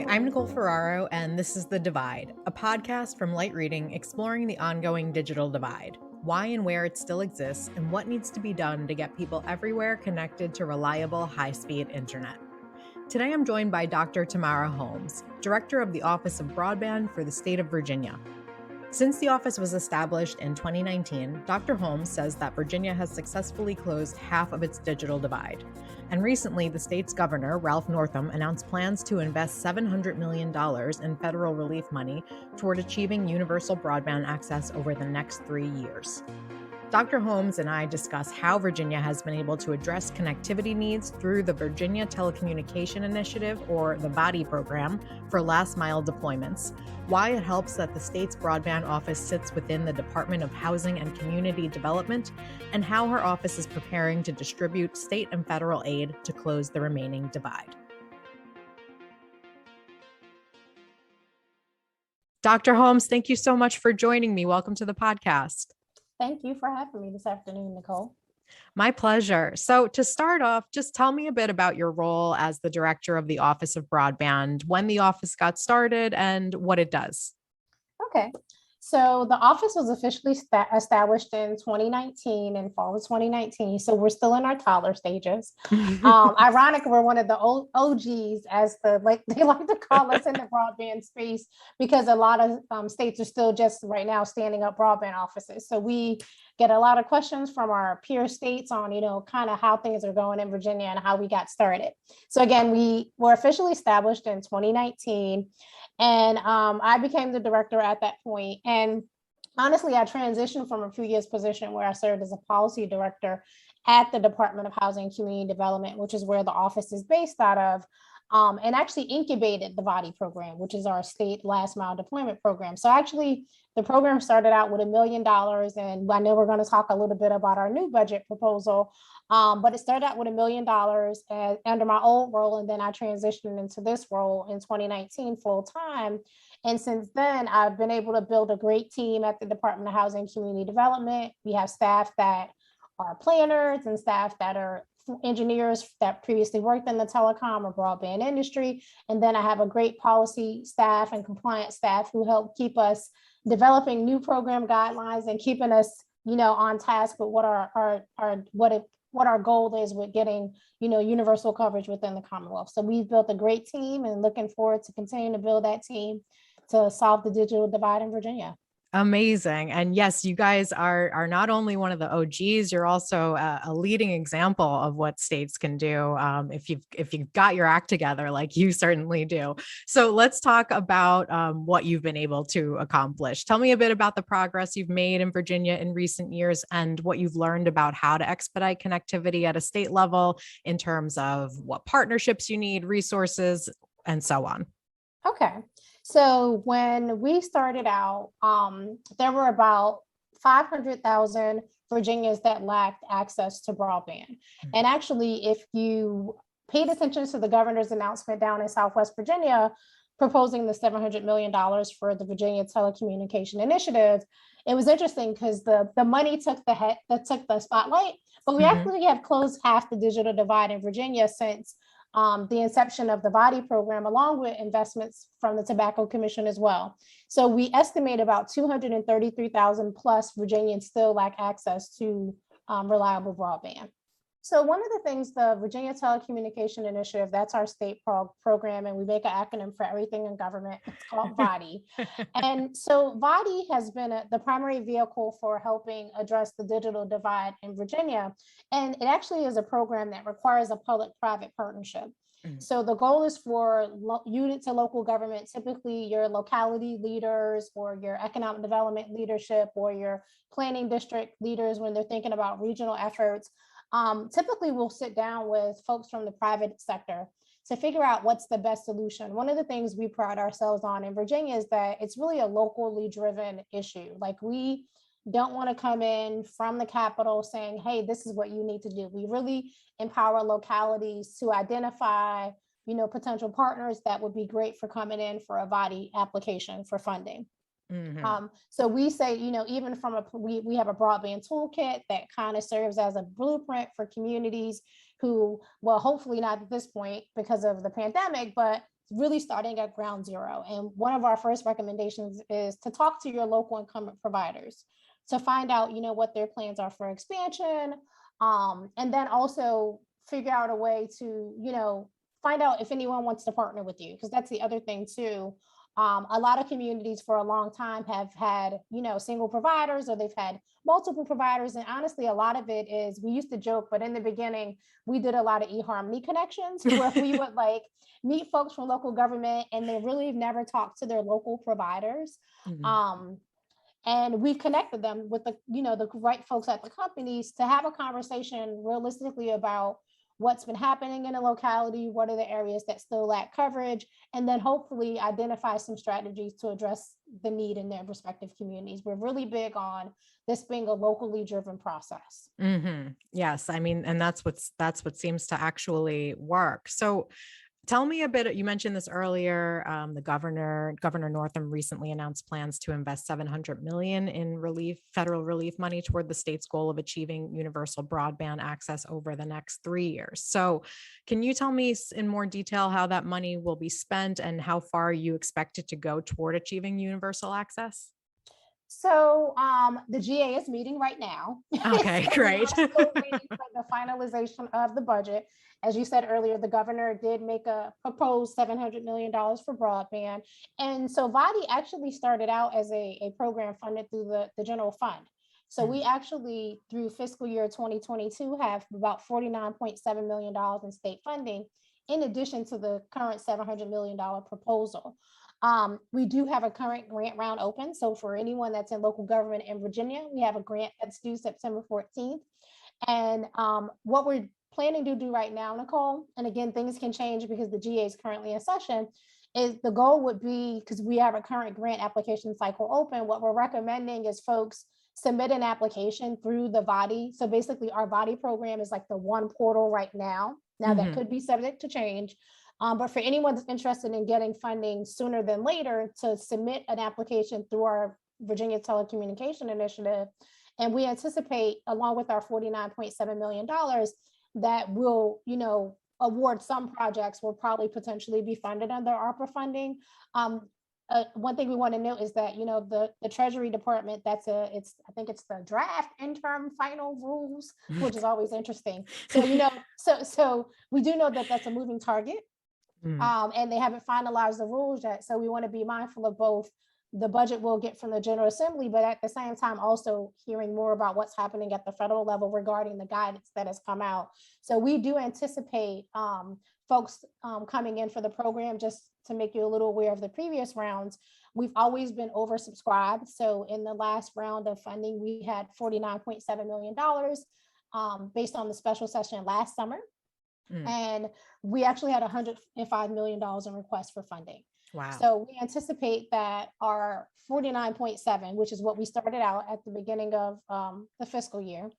Hi, I'm Nicole Ferraro, and this is The Divide, a podcast from Light Reading exploring the ongoing digital divide, why and where it still exists, and what needs to be done to get people everywhere connected to reliable, high-speed internet. Today I'm joined by Dr. Tamarah Holmes, Director of the Office of Broadband for the state of Virginia. Since the office was established in 2019, Dr. Holmes says that Virginia has successfully closed half of its digital divide. And recently, the state's governor, Ralph Northam, announced plans to invest $700 million in federal relief money toward achieving universal broadband access over the next 3 years. Dr. Holmes and I discuss how Virginia has been able to address connectivity needs through the Virginia Telecommunication Initiative, or the VATI program, for last mile deployments, why it helps that the state's broadband office sits within the Department of Housing and Community Development, and how her office is preparing to distribute state and federal aid to close the remaining divide. Dr. Holmes, thank you so much for joining me. Welcome to the podcast. Thank you for having me this afternoon, Nicole. My pleasure. So to start off, just tell me a bit about your role as the director of the Office of Broadband, when the office got started, and what it does. Okay. So the office was officially established in 2019, in fall of 2019. So we're still in our toddler stages. Ironic, we're one of the old OGs, as they like to call us in the broadband space, because a lot of states are still just right now standing up broadband offices. So we get a lot of questions from our peer states on, kind of how things are going in Virginia and how we got started. So again, we were officially established in 2019. And I became the director at that point. And honestly, I transitioned from a previous position where I served as a policy director at the Department of Housing and Community Development, which is where the office is based out of, and actually incubated the VATI program, which is our state last mile deployment program. So actually, the program started out with $1 million. And I know we're going to talk a little bit about our new budget proposal. But it started out with $1 million under my old role, and then I transitioned into this role in 2019 full time. And since then, I've been able to build a great team at the Department of Housing and Community Development. We have staff that are planners and staff that are engineers that previously worked in the telecom or broadband industry. And then I have a great policy staff and compliance staff who help keep us developing new program guidelines and keeping us, on task with what our goal is with getting, universal coverage within the Commonwealth. So we've built a great team and looking forward to continuing to build that team to solve the digital divide in Virginia. Amazing. And yes, you guys are not only one of the OGs, you're also a leading example of what states can do if you've got your act together, like you certainly do. So let's talk about what you've been able to accomplish. Tell me a bit about the progress you've made in Virginia in recent years and what you've learned about how to expedite connectivity at a state level in terms of what partnerships you need, resources, and so on. Okay. So when we started out, there were about 500,000 Virginians that lacked access to broadband. Mm-hmm. And actually, if you paid attention to the governor's announcement down in Southwest Virginia, proposing the $700 million for the Virginia Telecommunication Initiative, it was interesting because the money took the spotlight, but we actually have closed half the digital divide in Virginia since the inception of the VATI program, along with investments from the Tobacco Commission as well. So we estimate about 233,000 plus Virginians still lack access to reliable broadband. So one of the things, the Virginia Telecommunication Initiative, that's our state program, and we make an acronym for everything in government. It's called VATI. And so VATI has been the primary vehicle for helping address the digital divide in Virginia. And it actually is a program that requires a public-private partnership. So the goal is for units of local government, typically your locality leaders or your economic development leadership or your planning district leaders when they're thinking about regional efforts. Typically, we'll sit down with folks from the private sector to figure out what's the best solution. One of the things we pride ourselves on in Virginia is that it's really a locally driven issue. Like, we don't want to come in from the Capitol saying, hey, this is what you need to do. We really empower localities to identify, potential partners that would be great for coming in for a VATI application for funding. Mm-hmm. So we say, even from we have a broadband toolkit that kind of serves as a blueprint for communities who, well, hopefully not at this point because of the pandemic, but really starting at ground zero. And one of our first recommendations is to talk to your local incumbent providers to find out, what their plans are for expansion. And then also figure out a way to, find out if anyone wants to partner with you, because that's the other thing too. A lot of communities for a long time have had, single providers, or they've had multiple providers. And honestly, a lot of it is, we used to joke, but in the beginning, we did a lot of eHarmony connections where we would like meet folks from local government and they really have never talked to their local providers. Mm-hmm. And we've connected them with the right folks at the companies to have a conversation realistically about what's been happening in a locality, what are the areas that still lack coverage, and then hopefully identify some strategies to address the need in their respective communities. We're really big on this being a locally driven process. Mm-hmm. Yes, I mean, and that's what seems to actually work. So tell me a bit, you mentioned this earlier, the Governor Northam recently announced plans to invest $700 million in federal relief money toward the state's goal of achieving universal broadband access over the next 3 years. So can you tell me in more detail how that money will be spent and how far you expect it to go toward achieving universal access? So the GA is meeting right now. Okay, so great. We're still waiting for the finalization of the budget. As you said earlier, the governor did make a proposed $700 million for broadband. And so VATI actually started out as a program funded through the general fund. So we actually, through fiscal year 2022, have about $49.7 million in state funding, in addition to the current $700 million proposal. We do have a current grant round open. So for anyone that's in local government in Virginia, we have a grant that's due September 14th. And what we're planning to do right now, Nicole, and again, things can change because the GA is currently in session, is the goal would be, because we have a current grant application cycle open, what we're recommending is folks submit an application through the VATI. So basically our VATI program is like the one portal right now. Now that could be subject to change. But for anyone that's interested in getting funding sooner than later, to submit an application through our Virginia Telecommunication Initiative. And we anticipate, along with our $49.7 million, that will, award some projects will probably potentially be funded under ARPA funding. One thing we want to note is that, the Treasury Department, I think it's the draft interim final rules, which is always interesting. So, so we do know that that's a moving target. And they haven't finalized the rules yet. So we want to be mindful of both the budget we'll get from the General Assembly, but at the same time, also hearing more about what's happening at the federal level regarding the guidance that has come out. So we do anticipate folks coming in for the program. Just to make you a little aware of the previous rounds, we've always been oversubscribed. So in the last round of funding, we had $49.7 million based on the special session last summer. And we actually had $105 million in requests for funding. Wow. So we anticipate that our 49.7, which is what we started out at the beginning of the fiscal year,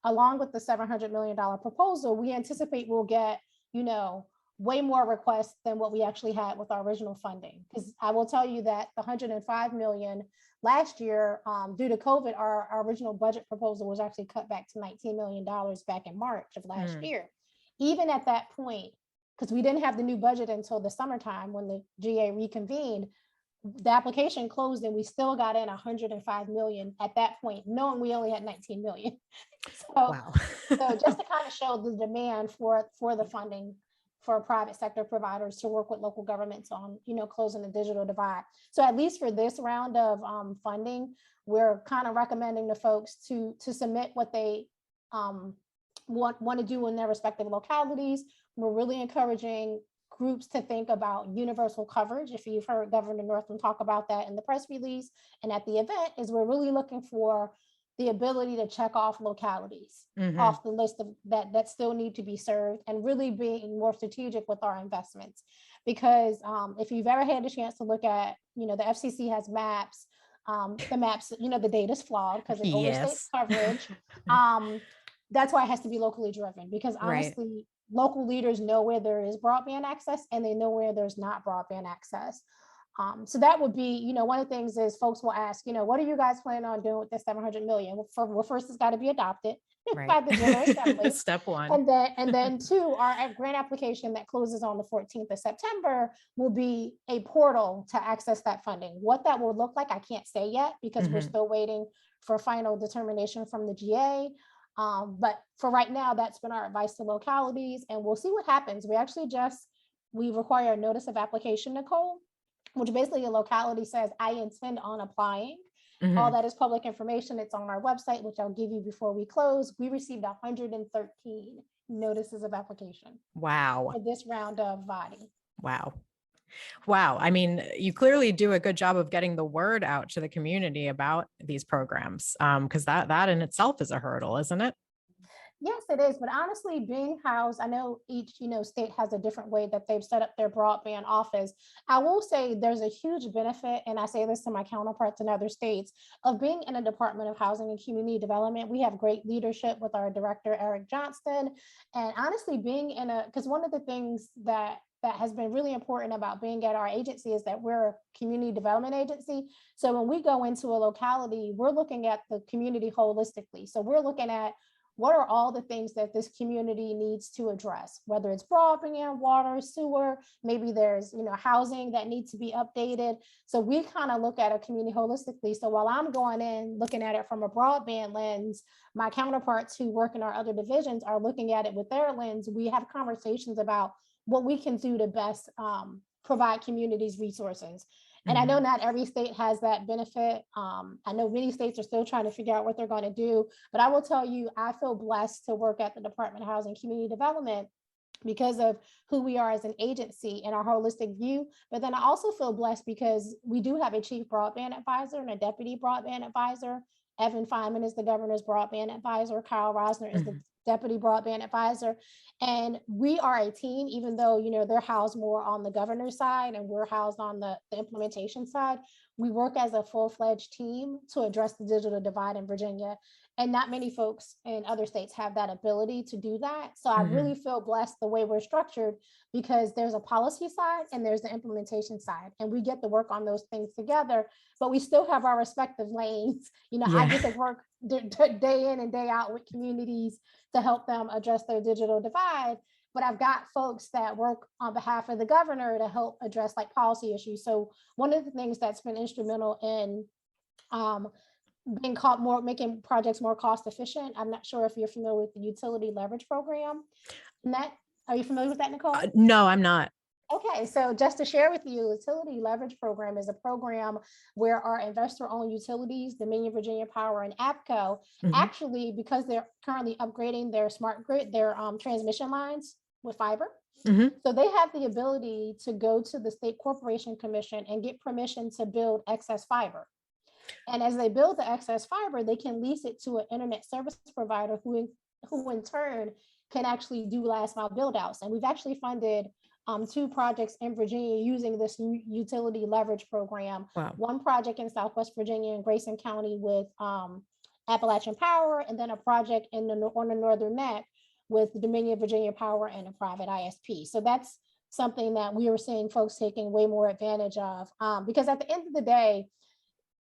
along with the $700 million proposal, we anticipate we'll get, way more requests than what we actually had with our original funding. Because I will tell you that the $105 million last year, due to COVID, our original budget proposal was actually cut back to $19 million back in March of last year. Even at that point, because we didn't have the new budget until the summertime when the GA reconvened, the application closed and we still got in $105 million at that point, knowing we only had 19 million. So just to kind of show the demand for the funding for private sector providers to work with local governments on, closing the digital divide. So at least for this round of funding, we're kind of recommending to folks to submit what they want to do in their respective localities. We're really encouraging groups to think about universal coverage. If you've heard Governor Northam talk about that in the press release and at the event, is we're really looking for the ability to check off localities off the list of that still need to be served, and really being more strategic with our investments. Because if you've ever had a chance to look at, the FCC has maps, the maps, the data is flawed because it overstates coverage. That's why it has to be locally driven, because honestly, local leaders know where there is broadband access and they know where there's not broadband access. So that would be, one of the things is folks will ask, what are you guys planning on doing with this 700 million? Well, first it's got to be adopted by the General Assembly. Step one. And then two, our grant application that closes on the 14th of September will be a portal to access that funding. What that will look like, I can't say yet because we're still waiting for final determination from the GA. But for right now, that's been our advice to localities, and we'll see what happens. We require a notice of application, Nicole, which basically a locality says, I intend on applying. All that is public information. It's on our website, which I'll give you before we close. We received 113 notices of application. Wow. For this round of VATI. Wow. I mean, you clearly do a good job of getting the word out to the community about these programs, because that in itself is a hurdle, isn't it? Yes, it is. But honestly, being housed, I know each, state has a different way that they've set up their broadband office. I will say there's a huge benefit, and I say this to my counterparts in other states, of being in a Department of Housing and Community Development. We have great leadership with our director, Eric Johnston. And honestly, because one of the things that has been really important about being at our agency is that we're a community development agency. So when we go into a locality, we're looking at the community holistically. So we're looking at what are all the things that this community needs to address, whether it's broadband, water, sewer, maybe there's, housing that needs to be updated. So we kind of look at a community holistically. So while I'm going in looking at it from a broadband lens, my counterparts who work in our other divisions are looking at it with their lens. We have conversations about what we can do to best provide communities resources. And I know not every state has that benefit. I know many states are still trying to figure out what they're going to do, but I will tell you, I feel blessed to work at the Department of Housing and Community Development because of who we are as an agency and our holistic view. But then I also feel blessed because we do have a chief broadband advisor and a deputy broadband advisor. Evan Feynman is the governor's broadband advisor. Kyle Rosner is the deputy broadband advisor. And we are a team, even though, they're housed more on the governor's side and we're housed on the implementation side. We work as a full-fledged team to address the digital divide in Virginia. And not many folks in other states have that ability to do that. So I really feel blessed the way we're structured because there's a policy side and there's the implementation side. And we get to work on those things together, but we still have our respective lanes. I get to work day in and day out with communities to help them address their digital divide. But I've got folks that work on behalf of the governor to help address like policy issues. So one of the things that's been instrumental in making projects more cost efficient. I'm not sure if you're familiar with the utility leverage program. Are you familiar with that, Nicole? No, I'm not. Okay, so just to share with you, utility leverage program is a program where our investor-owned utilities, Dominion Virginia Power and APCO, actually, because they're currently upgrading their smart grid, their transmission lines with fiber. So they have the ability to go to the State Corporation Commission and get permission to build excess fiber. And as they build the excess fiber, they can lease it to an internet service provider who in turn can actually do last mile build outs. And we've actually funded 2 projects in Virginia using this utility leverage program. Wow. One project in Southwest Virginia in Grayson County with Appalachian Power, and then a project on the Northern Neck with Dominion Virginia Power and a private ISP. So that's something that we were seeing folks taking way more advantage of because at the end of the day,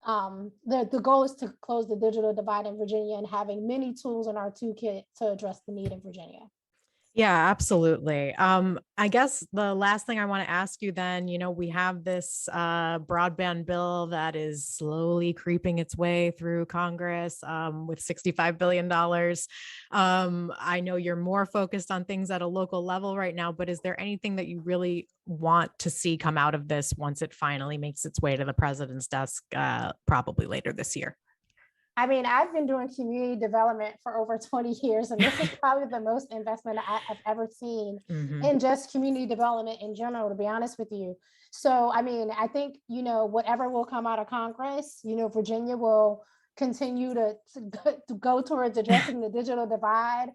the goal is to close the digital divide in Virginia and having many tools in our toolkit to address the need in Virginia. Yeah, absolutely. I guess the last thing I want to ask you then, we have this broadband bill that is slowly creeping its way through Congress with $65 billion. I know you're more focused on things at a local level right now, but is there anything that you really want to see come out of this once it finally makes its way to the president's desk, probably later this year? I mean, I've been doing community development for over 20 years, and this is probably the most investment I've ever seen in just community development in general, to be honest with you. So, I mean, I think, whatever will come out of Congress, Virginia will continue to go towards addressing the digital divide.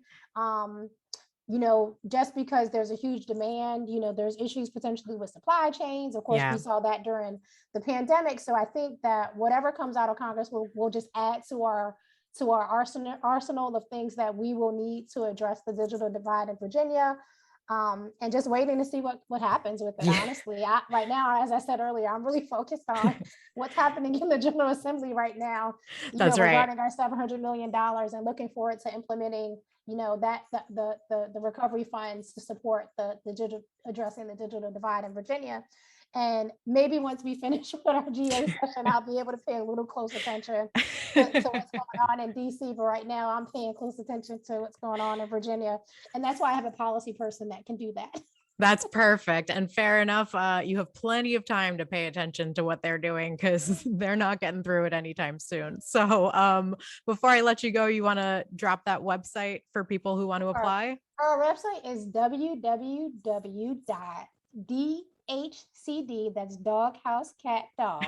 Just because there's a huge demand, there's issues potentially with supply chains. Of course, we saw that during the pandemic. So I think that whatever comes out of Congress will just add to our arsenal of things that we will need to address the digital divide in Virginia. and just waiting to see what happens with it. Yeah. Honestly, right now, as I said earlier, I'm really focused on what's happening in the General Assembly right now. That's right. Regarding our $700 million and looking forward to implementing, that the recovery funds to support the digital, addressing the digital divide in Virginia. And maybe once we finish with our GA session, I'll be able to pay a little close attention to what's going on in DC. But right now, I'm paying close attention to what's going on in Virginia. And that's why I have a policy person that can do that. That's perfect. And fair enough. You have plenty of time to pay attention to what they're doing because they're not getting through it anytime soon. So before I let you go, you want to drop that website for people who want to apply? Our website is www.dhcd, that's dog, house, cat, dog,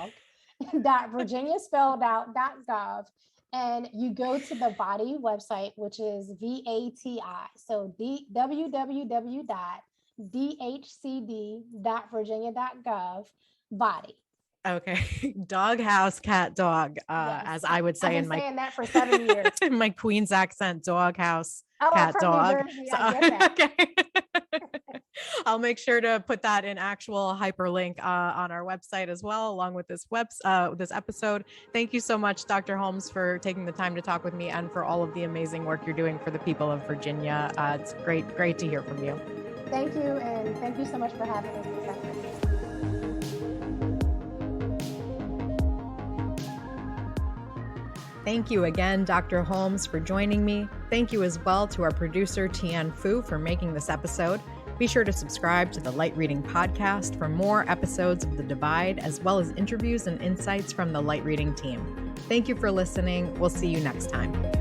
.virginia spelled out .gov. And you go to the VATI website, which is VATI. So www.dhcd.virginia.gov, VATI. Okay. Dog, house, cat, dog, yes. As I would say I've in been saying that for 7 years. In my Queen's accent, dog, house, cat, dog. Jersey, so, I get that. Okay. I'll make sure to put that in actual hyperlink on our website as well, along with this episode. Thank you so much, Dr. Holmes, for taking the time to talk with me and for all of the amazing work you're doing for the people of Virginia. It's great to hear from you. Thank you. And thank you so much for having us. Thank you again, Dr. Holmes, for joining me. Thank you as well to our producer, Tian Fu, for making this episode. Be sure to subscribe to the Light Reading Podcast for more episodes of The Divide, as well as interviews and insights from the Light Reading team. Thank you for listening. We'll see you next time.